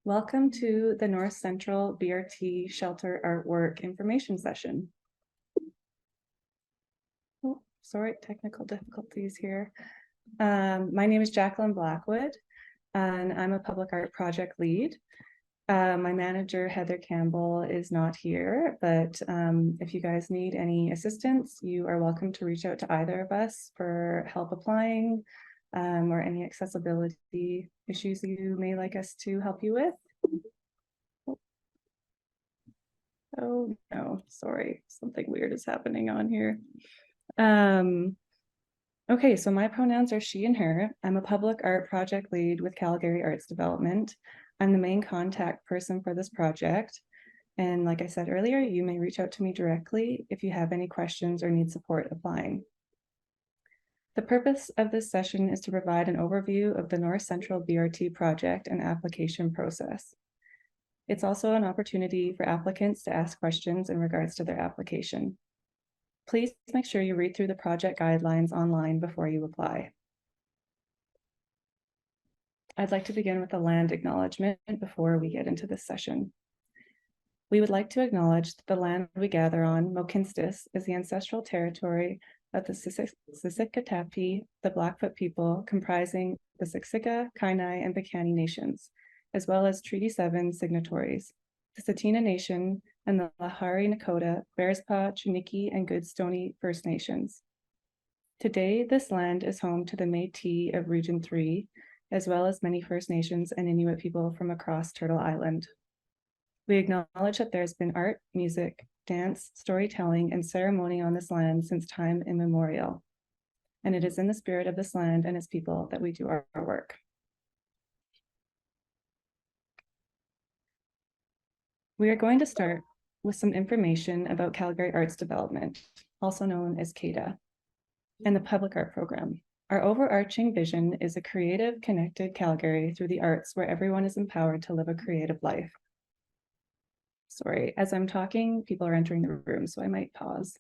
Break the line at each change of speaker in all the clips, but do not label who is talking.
Welcome to the North Central BRT Shelter Artwork Information Session. Oh, sorry, technical difficulties here. My name is Jacqueline Blackwood, and I'm a public art project lead. My manager, Heather Campbell, is not here, but if you guys need any assistance, you are welcome to reach out to either of us for help applying or any accessibility issues you may like us to help you with. Oh no, sorry, something weird is happening on here. Okay, so my pronouns are she and her. I'm a public art project lead with Calgary Arts Development. I'm the main contact person for this project. And like I said earlier, you may reach out to me directly if you have any questions or need support applying. The purpose of this session is to provide an overview of the North Central BRT project and application process. It's also an opportunity for applicants to ask questions in regards to their application. Please make sure you read through the project guidelines online before you apply. I'd like to begin with a land acknowledgement before we get into this session. We would like to acknowledge that the land we gather on, Mokinstis, is the ancestral territory of the Siksika-Tapi, the Blackfoot people, comprising the Siksika, Kainai, and Piikani nations, as well as Treaty 7 signatories, the Tsuut'ina Nation, and the Lahari Nakota, Bearspaw, Chiniki, and Goodstoney First Nations. Today, this land is home to the Métis of Region 3, as well as many First Nations and Inuit people from across Turtle Island. We acknowledge that there's been art, music, dance, storytelling, and ceremony on this land since time immemorial. And it is in the spirit of this land and its people that we do our work. We are going to start with some information about Calgary Arts Development, also known as CADA, and the public art program. Our overarching vision is a creative, connected Calgary through the arts where everyone is empowered to live a creative life. Sorry, as I'm talking, people are entering the room, so I might pause.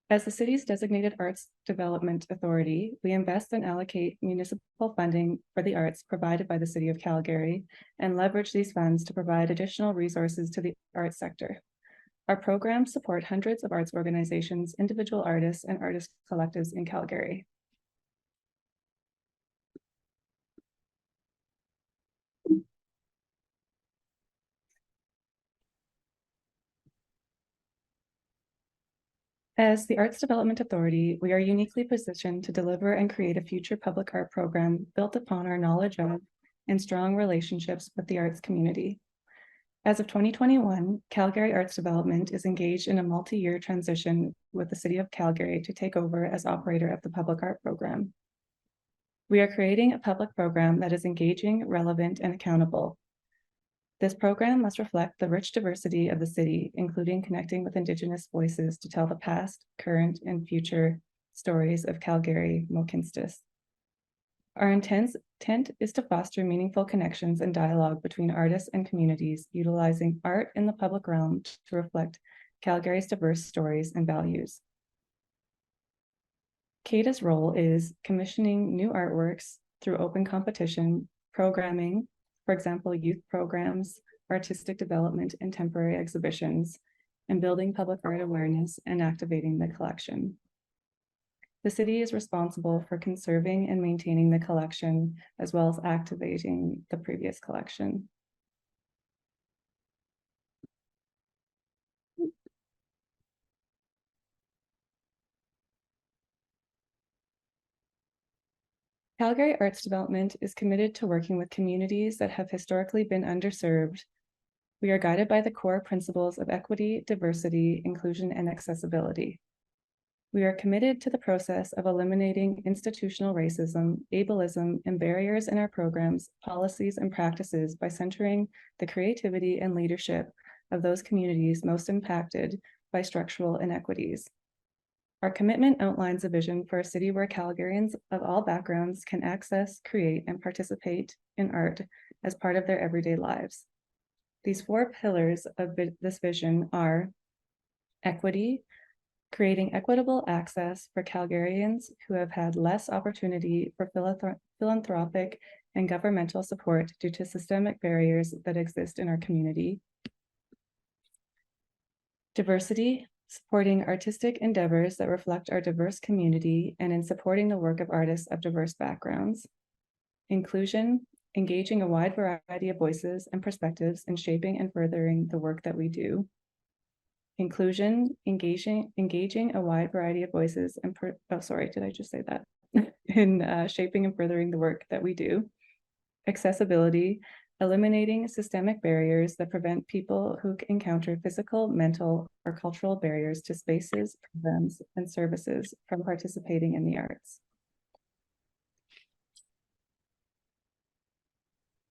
As the city's designated arts development authority, we invest and allocate municipal funding for the arts provided by the City of Calgary and leverage these funds to provide additional resources to the arts sector. Our programs support hundreds of arts organizations, individual artists, and artist collectives in Calgary. As the Arts Development Authority, we are uniquely positioned to deliver and create a future public art program built upon our knowledge of and strong relationships with the arts community. As of 2021, Calgary Arts Development is engaged in a multi-year transition with the City of Calgary to take over as operator of the public art program. We are creating a public program that is engaging, relevant, and accountable. This program must reflect the rich diversity of the city, including connecting with Indigenous voices to tell the past, current, and future stories of Calgary Mokinstis. Our intent is to foster meaningful connections and dialogue between artists and communities, utilizing art in the public realm to reflect Calgary's diverse stories and values. CADA's role is commissioning new artworks through open competition, programming, for example, youth programs, artistic development, and temporary exhibitions, and building public art awareness and activating the collection. The city is responsible for conserving and maintaining the collection, as well as activating the previous collection. Calgary Arts Development is committed to working with communities that have historically been underserved. We are guided by the core principles of equity, diversity, inclusion, and accessibility. We are committed to the process of eliminating institutional racism, ableism, and barriers in our programs, policies, and practices by centering the creativity and leadership of those communities most impacted by structural inequities. Our commitment outlines a vision for a city where Calgarians of all backgrounds can access, create, and participate in art as part of their everyday lives. These four pillars of this vision are equity, creating equitable access for Calgarians who have had less opportunity for philanthropic and governmental support due to systemic barriers that exist in our community. Diversity, supporting artistic endeavors that reflect our diverse community and in supporting the work of artists of diverse backgrounds. Inclusion, engaging a wide variety of voices and perspectives in shaping and furthering the work that we do. Inclusion, engaging a wide variety of voices and did I just say that? In shaping and furthering the work that we do. Accessibility, eliminating systemic barriers that prevent people who encounter physical, mental, or cultural barriers to spaces, programs, and services from participating in the arts.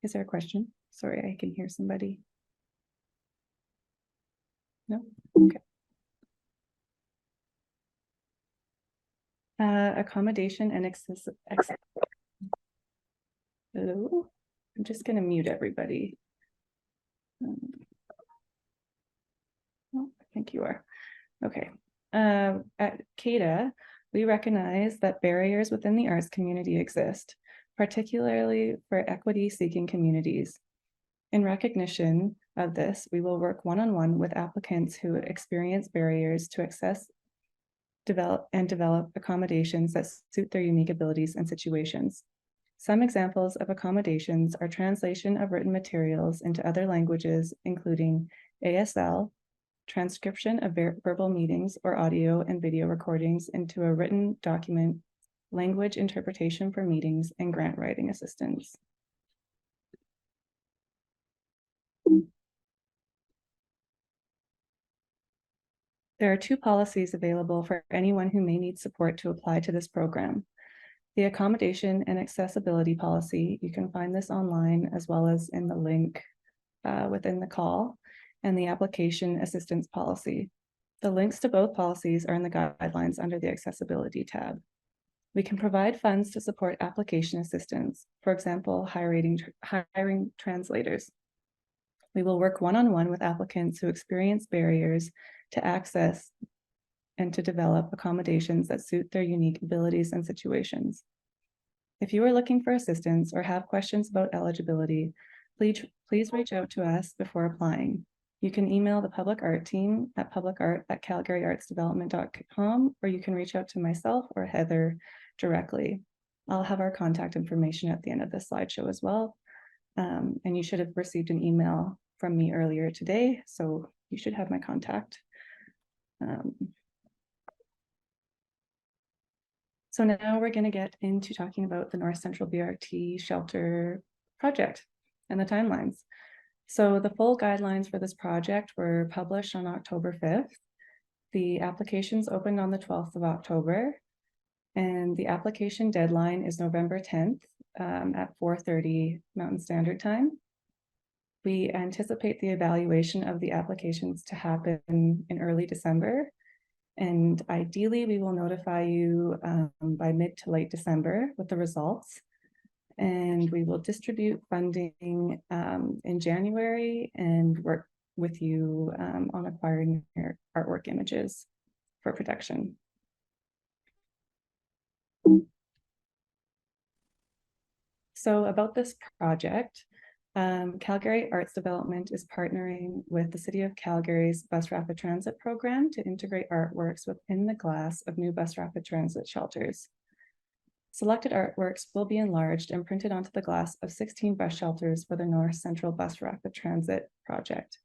Is there a question? Sorry, I can hear somebody. No? Okay. Accommodation and hello? I'm just going to mute everybody. Oh, I think you are. Okay. At CADA, we recognize that barriers within the arts community exist, particularly for equity-seeking communities. In recognition of this, we will work one-on-one with applicants who experience barriers to access, develop accommodations that suit their unique abilities and situations. Some examples of accommodations are translation of written materials into other languages, including ASL, transcription of verbal meetings or audio and video recordings into a written document, language interpretation for meetings, and grant writing assistance. There are 2 policies available for anyone who may need support to apply to this program. The accommodation and accessibility policy, you can find this online as well as in the link within the call, and the application assistance policy. The links to both policies are in the guidelines under the accessibility tab. We can provide funds to support application assistance, for example, hiring translators. We will work one-on-one with applicants who experience barriers to access and to develop accommodations that suit their unique abilities and situations. If you are looking for assistance or have questions about eligibility, please reach out to us before applying. You can email the public art team at publicart@calgaryartsdevelopment.com, or you can reach out to myself or Heather directly. I'll have our contact information at the end of the slideshow as well. And you should have received an email from me earlier today, so you should have my contact. So now we're going to get into talking about the North Central BRT shelter project and the timelines. So the full guidelines for this project were published on October 5th. The applications opened on the 12th of October, and the application deadline is November 10th at 4:30 Mountain Standard Time. We anticipate the evaluation of the applications to happen in early December, and ideally we will notify you by mid to late December with the results. And we will distribute funding in January and work with you on acquiring your artwork images for production. So about this project, Calgary Arts Development is partnering with the City of Calgary's Bus Rapid Transit program to integrate artworks within the glass of new bus rapid transit shelters. Selected artworks will be enlarged and printed onto the glass of 16 bus shelters for the North Central Bus Rapid Transit project.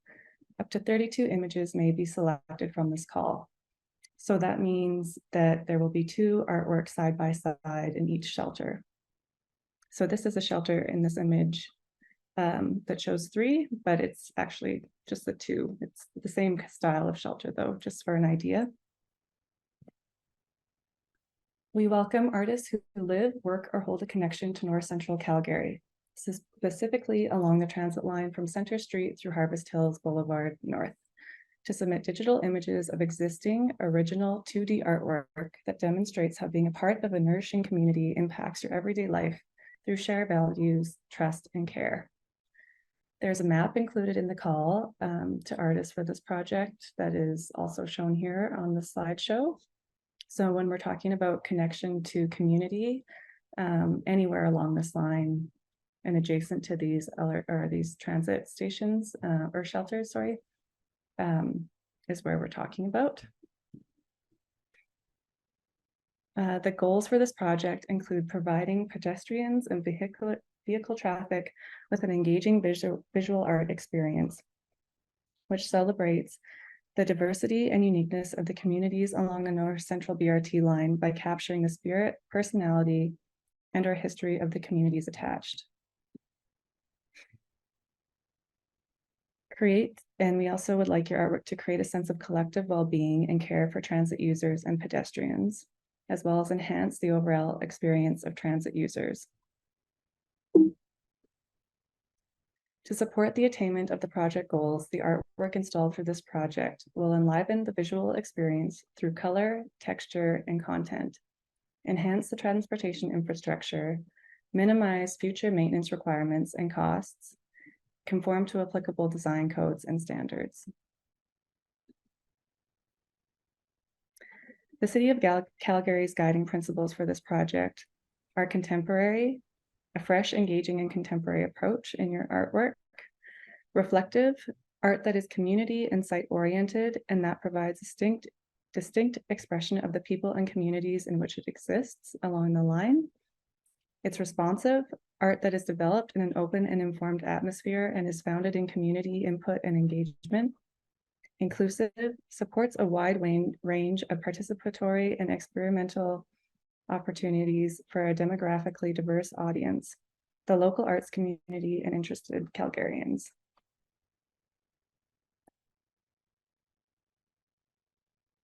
Up to 32 images may be selected from this call. So that means that there will be 2 artworks side by side in each shelter. So this is a shelter in this image that shows 3, but it's actually just the 2. It's the same style of shelter though, just for an idea. We welcome artists who live, work, or hold a connection to North Central Calgary, specifically along the transit line from Center Street through Harvest Hills Boulevard North, to submit digital images of existing original 2D artwork that demonstrates how being a part of a nourishing community impacts your everyday life through shared values, trust, and care. There's a map included in the call to artists for this project that is also shown here on the slideshow. So when we're talking about connection to community, anywhere along this line and adjacent to these transit stations or shelters, sorry, is where we're talking about. The goals for this project include providing pedestrians and vehicle traffic with an engaging visual art experience, which celebrates the diversity and uniqueness of the communities along the North Central BRT line by capturing the spirit, personality, and our history of the communities attached. And we also would like your artwork to create a sense of collective well-being and care for transit users and pedestrians, as well as enhance the overall experience of transit users. To support the attainment of the project goals, the artwork installed for this project will enliven the visual experience through color, texture, and content, enhance the transportation infrastructure, minimize future maintenance requirements and costs, conform to applicable design codes and standards. The City of Calgary's guiding principles for this project are contemporary, a fresh, engaging, and contemporary approach in your artwork, reflective, art that is community and site-oriented and that provides distinct expression of the people and communities in which it exists along the line. It's responsive, art that is developed in an open and informed atmosphere and is founded in community input and engagement. Inclusive, supports a wide range of participatory and experimental opportunities for a demographically diverse audience, the local arts community, and interested Calgarians.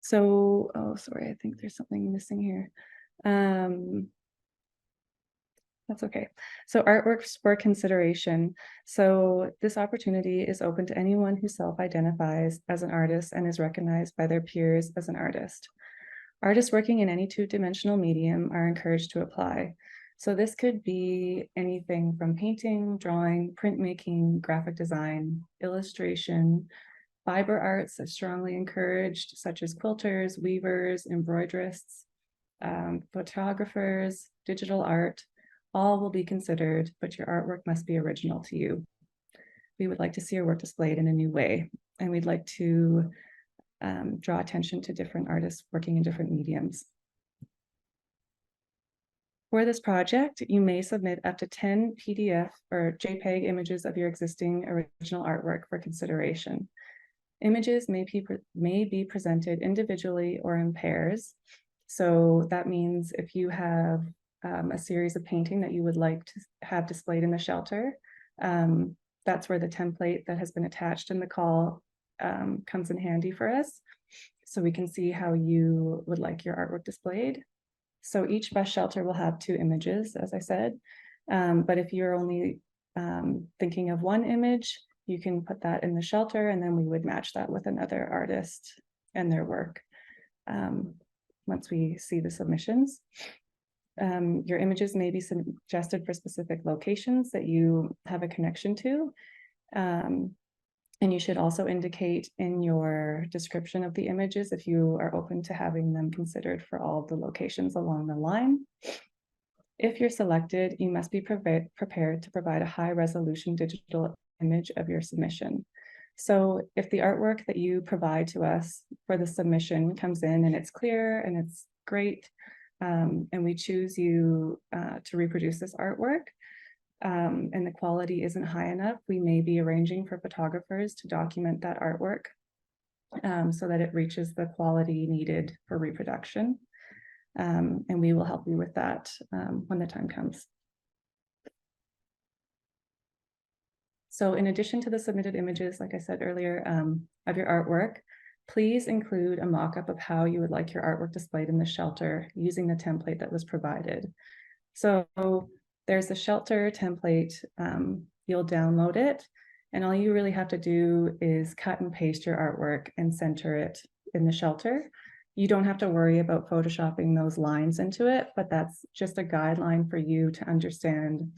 So, oh, sorry, I think there's something missing here. That's okay. So artworks for consideration. So this opportunity is open to anyone who self-identifies as an artist and is recognized by their peers as an artist. Artists working in any two-dimensional medium are encouraged to apply. So this could be anything from painting, drawing, printmaking, graphic design, illustration, fiber arts are strongly encouraged, such as quilters, weavers, embroiderists, photographers, digital art. All will be considered, but your artwork must be original to you. We would like to see your work displayed in a new way, and we'd like to draw attention to different artists working in different mediums. For this project, you may submit up to 10 PDF or JPEG images of your existing original artwork for consideration. Images may be presented individually or in pairs. So that means if you have a series of painting that you would like to have displayed in the shelter, that's where the template that has been attached in the call comes in handy for us. So we can see how you would like your artwork displayed. So each bus shelter will have 2 images, as I said. But if you're only thinking of 1 image, you can put that in the shelter, and then we would match that with another artist and their work once we see the submissions. Your images may be suggested for specific locations that you have a connection to. And you should also indicate in your description of the images if you are open to having them considered for all the locations along the line. If you're selected, you must be prepared to provide a high-resolution digital image of your submission. So if the artwork that you provide to us for the submission comes in and it's clear and it's great, and we choose you to reproduce this artwork, and the quality isn't high enough, we may be arranging for photographers to document that artwork so that it reaches the quality needed for reproduction. And we will help you with that when the time comes. So in addition to the submitted images, like I said earlier, of your artwork, please include a mock-up of how you would like your artwork displayed in the shelter using the template that was provided. So there's a shelter template, you'll download it, and all you really have to do is cut and paste your artwork and center it in the shelter. You don't have to worry about photoshopping those lines into it, but that's just a guideline for you to understand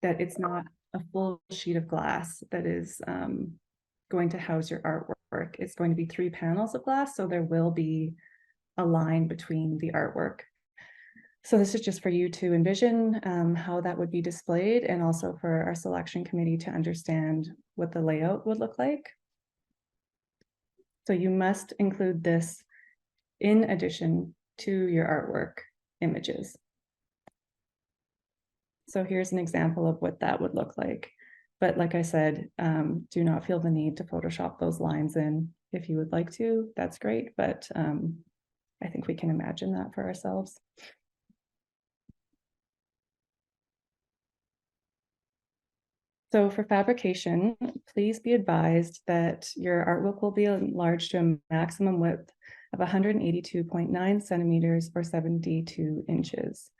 that it's not a full sheet of glass that is going to house your artwork. It's going to be 3 panels of glass, so there will be a line between the artwork. So this is just for you to envision how that would be displayed, and also for our selection committee to understand what the layout would look like. So you must include this in addition to your artwork images. So here's an example of what that would look like. But like I said, do not feel the need to Photoshop those lines in. If you would like to, that's great, but I think we can imagine that for ourselves. So for fabrication, please be advised that your artwork will be enlarged to a maximum width of 182.9 centimeters or 72 inches.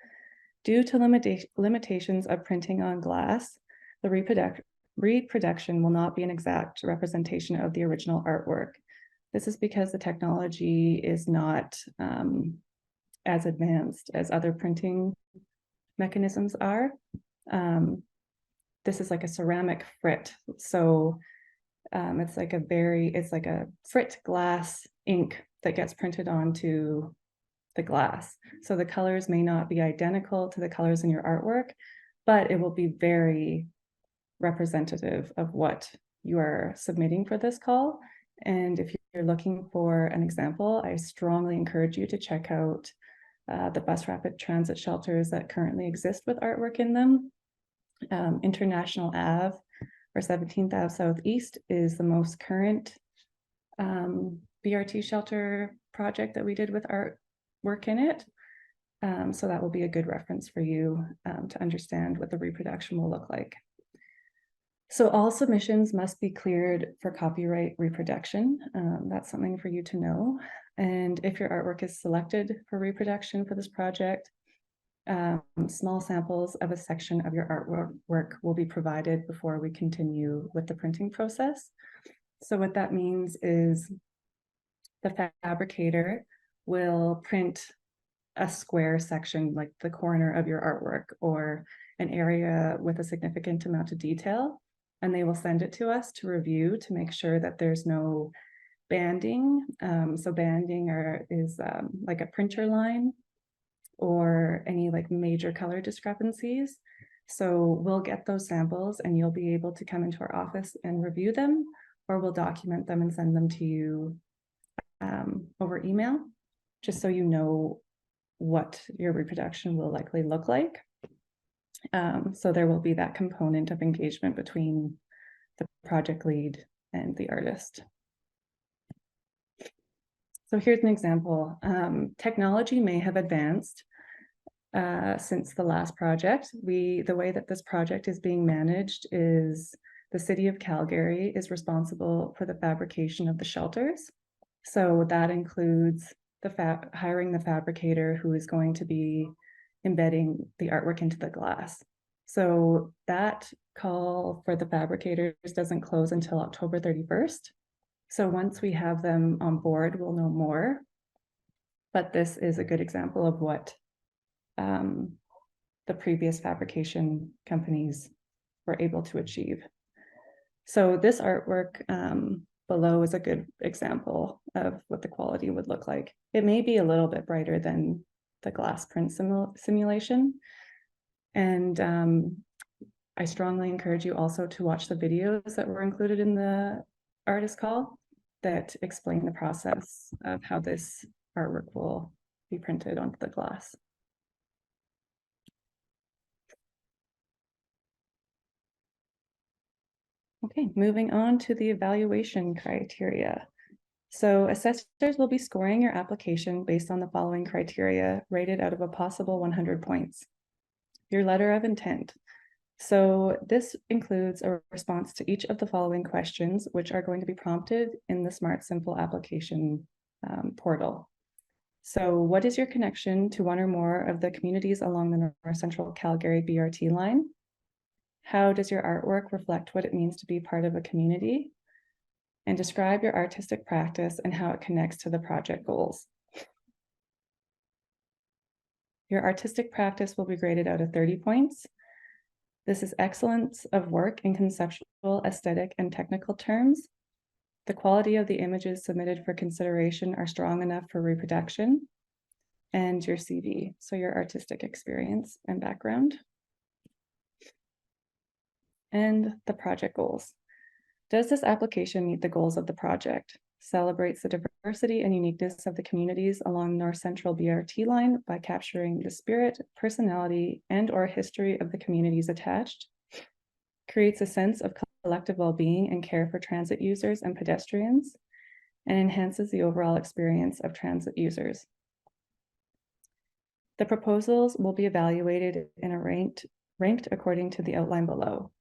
Due to limitations of printing on glass, the reproduction will not be an exact representation of the original artwork. This is because the technology is not as advanced as other printing mechanisms are. This is like a ceramic frit. So it's like a frit glass ink that gets printed onto the glass. So the colors may not be identical to the colors in your artwork, but it will be very representative of what you are submitting for this call. And if you're looking for an example, I strongly encourage you to check out the bus rapid transit shelters that currently exist with artwork in them. International Ave or 17th Ave Southeast is the most current BRT shelter project that we did with artwork in it. So that will be a good reference for you to understand what the reproduction will look like. So all submissions must be cleared for copyright reproduction. That's something for you to know. And if your artwork is selected for reproduction for this project, small samples of a section of your artwork will be provided before we continue with the printing process. So what that means is the fabricator will print a square section, like the corner of your artwork or an area with a significant amount of detail, and they will send it to us to review to make sure that there's no banding. So banding is like a printer line or any like major color discrepancies. So we'll get those samples and you'll be able to come into our office and review them, or we'll document them and send them to you over email, just so you know what your reproduction will likely look like. So there will be that component of engagement between the project lead and the artist. So here's an example. Technology may have advanced since the last project. The way that this project is being managed is the city of Calgary is responsible for the fabrication of the shelters. So that includes hiring the fabricator who is going to be embedding the artwork into the glass. So that call for the fabricators doesn't close until October 31st. So once we have them on board, we'll know more. But this is a good example of what the previous fabrication companies were able to achieve. So this artwork below is a good example of what the quality would look like. It may be a little bit brighter than the glass print simulation. And I strongly encourage you also to watch the videos that were included in the artist call that explain the process of how this artwork will be printed onto the glass. Okay, moving on to the evaluation criteria. So assessors will be scoring your application based on the following criteria, rated out of a possible 100 points. Your letter of intent. So this includes a response to each of the following questions, which are going to be prompted in the Smart Simple application portal. So what is your connection to one or more of the communities along the North Central Calgary BRT line? How does your artwork reflect what it means to be part of a community? And describe your artistic practice and how it connects to the project goals. Your artistic practice will be graded out of 30 points. This is excellence of work in conceptual, aesthetic, and technical terms. The quality of the images submitted for consideration are strong enough for reproduction. And your CV, so your artistic experience and background. And the project goals. Does this application meet the goals of the project? Celebrates the diversity and uniqueness of the communities along North Central BRT line by capturing the spirit, personality, and/or history of the communities attached. Creates a sense of collective well-being and care for transit users and pedestrians, and enhances the overall experience of transit users. The proposals will be evaluated in a ranked according to the outline below.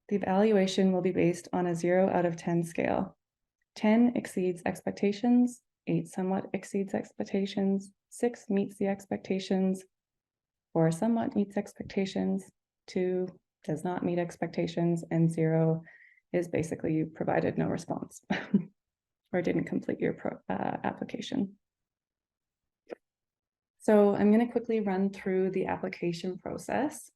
The evaluation will be based on a 0 out of 10 scale. 10 exceeds expectations, 8 somewhat exceeds expectations, 6 meets the expectations, 4 somewhat meets expectations, 2 does not meet expectations, and 0 is basically you provided no response or didn't complete your application. So I'm going to quickly run through the application process.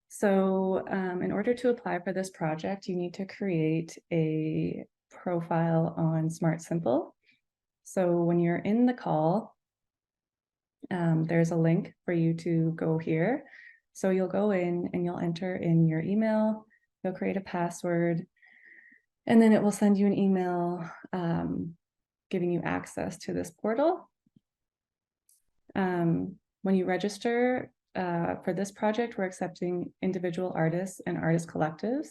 So in order to apply for this project, you need to create a profile on Smart Simple. So when you're in the call, there's a link for you to go here. So you'll go in and you'll enter in your email, you'll create a password, and then it will send you an email giving you access to this portal. When you register for this project, we're accepting individual artists and artist collectives.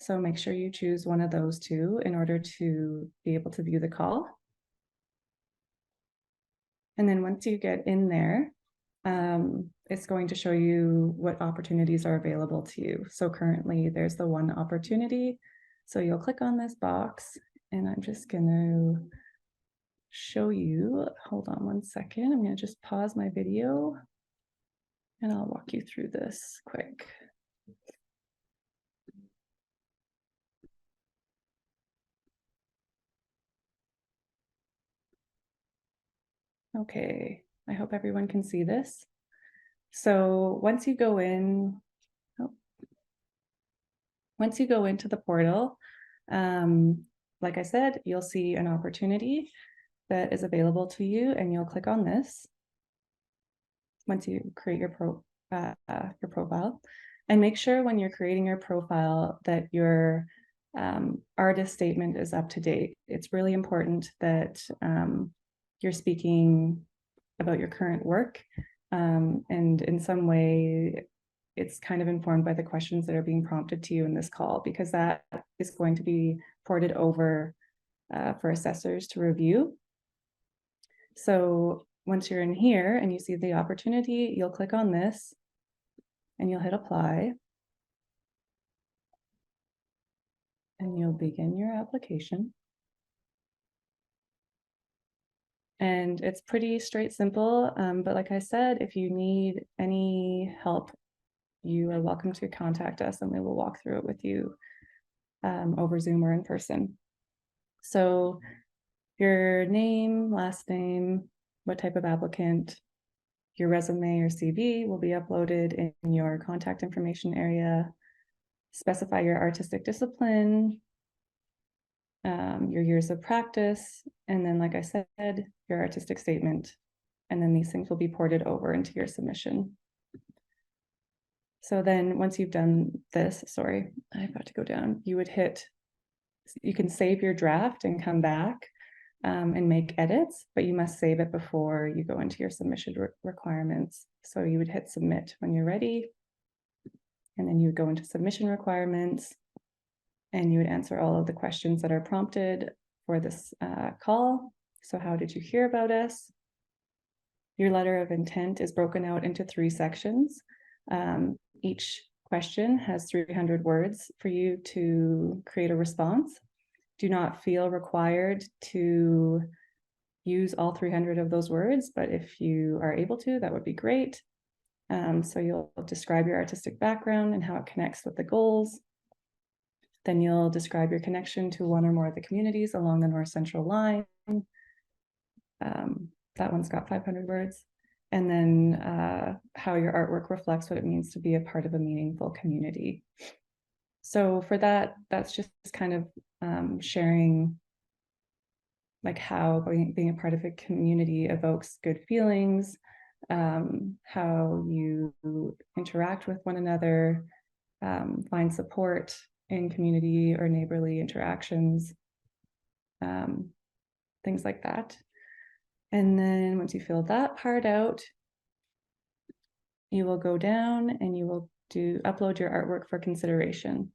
So make sure you choose one of those two in order to be able to view the call. And then once you get in there, it's going to show you what opportunities are available to you. So currently there's the one opportunity. So you'll click on this box, and I'm just going to show you, hold on one second. I'm going to just pause my video and I'll walk you through this quick. Okay, I hope everyone can see this. So once you go in, once you go into the portal, like I said, you'll see an opportunity that is available to you, and you'll click on this once you create your profile. And make sure when you're creating your profile that your artist statement is up to date. It's really important that you're speaking about your current work, and in some way it's kind of informed by the questions that are being prompted to you in this call, because that is going to be ported over for assessors to review. So once you're in here and you see the opportunity, you'll click on this and you'll hit apply. And you'll begin your application. And it's pretty straight, simple, but like I said, if you need any help, you are welcome to contact us and we will walk through it with you over Zoom or in person. So your name, last name, what type of applicant, your resume or CV will be uploaded in your contact information area. Specify your artistic discipline, your years of practice, and then, like I said, your artistic statement. And then these things will be ported over into your submission. So then once you've done this, sorry, I've got to go down. You would hit, you can save your draft and come back and make edits, but you must save it before you go into your submission requirements. So you would hit submit when you're ready. And then you would go into submission requirements and you would answer all of the questions that are prompted for this call. So how did you hear about us? Your letter of intent is broken out into 3 sections. Each question has 300 words for you to create a response. Do not feel required to use all 300 of those words, but if you are able to, that would be great. So you'll describe your artistic background and how it connects with the goals. Then you'll describe your connection to one or more of the communities along the North Central line. That one's got 500 words. and then how your artwork reflects what it means to be a part of a meaningful community. So for that, that's just kind of sharing like how being a part of a community evokes good feelings, how you interact with one another, find support in community or neighborly interactions, things like that. And then once you fill that part out, you will go down and you will upload your artwork for consideration.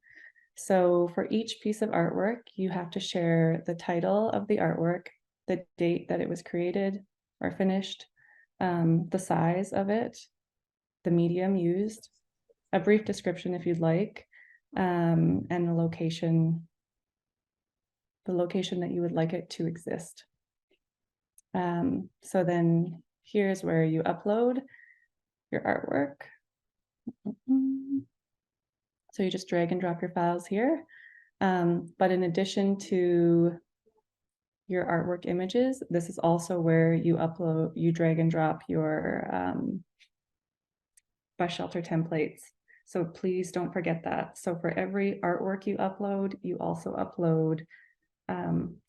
So for each piece of artwork, you have to share the title of the artwork, the date that it was created or finished, the size of it, the medium used, a brief description if you'd like, and the location that you would like it to exist. So then here's where you upload your artwork. So you just drag and drop your files here. But in addition to your artwork images, this is also where you drag and drop your bus shelter templates. So please don't forget that. So for every artwork you upload, you also upload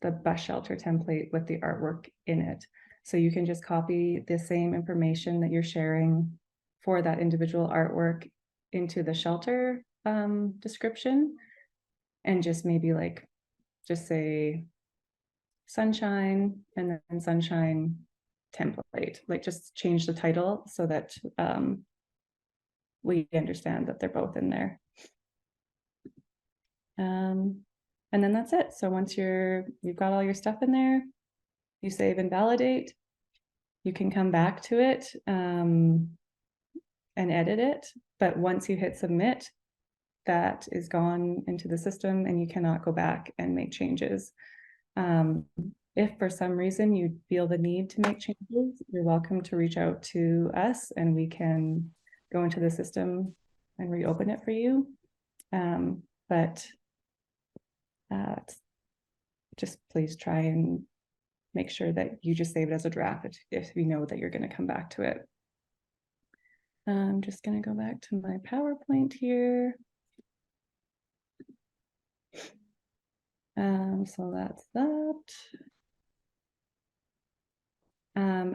the bus shelter template with the artwork in it. So you can just copy the same information that you're sharing for that individual artwork into the shelter description, and just maybe like, just say sunshine and then sunshine template, like just change the title so that we understand that they're both in there. And then that's it. So once you've got all your stuff in there, you save and validate, you can come back to it and edit it. But once you hit submit, that is gone into the system and you cannot go back and make changes. If for some reason you feel the need to make changes, you're welcome to reach out to us and we can go into the system and reopen it for you. But just please try and make sure that you just save it as a draft if you know that you're going to come back to it. I'm just going to go back to my PowerPoint here. So that's that.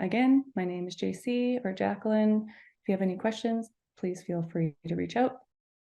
Again, my name is JC or Jacqueline. If you have any questions, please feel free to reach out.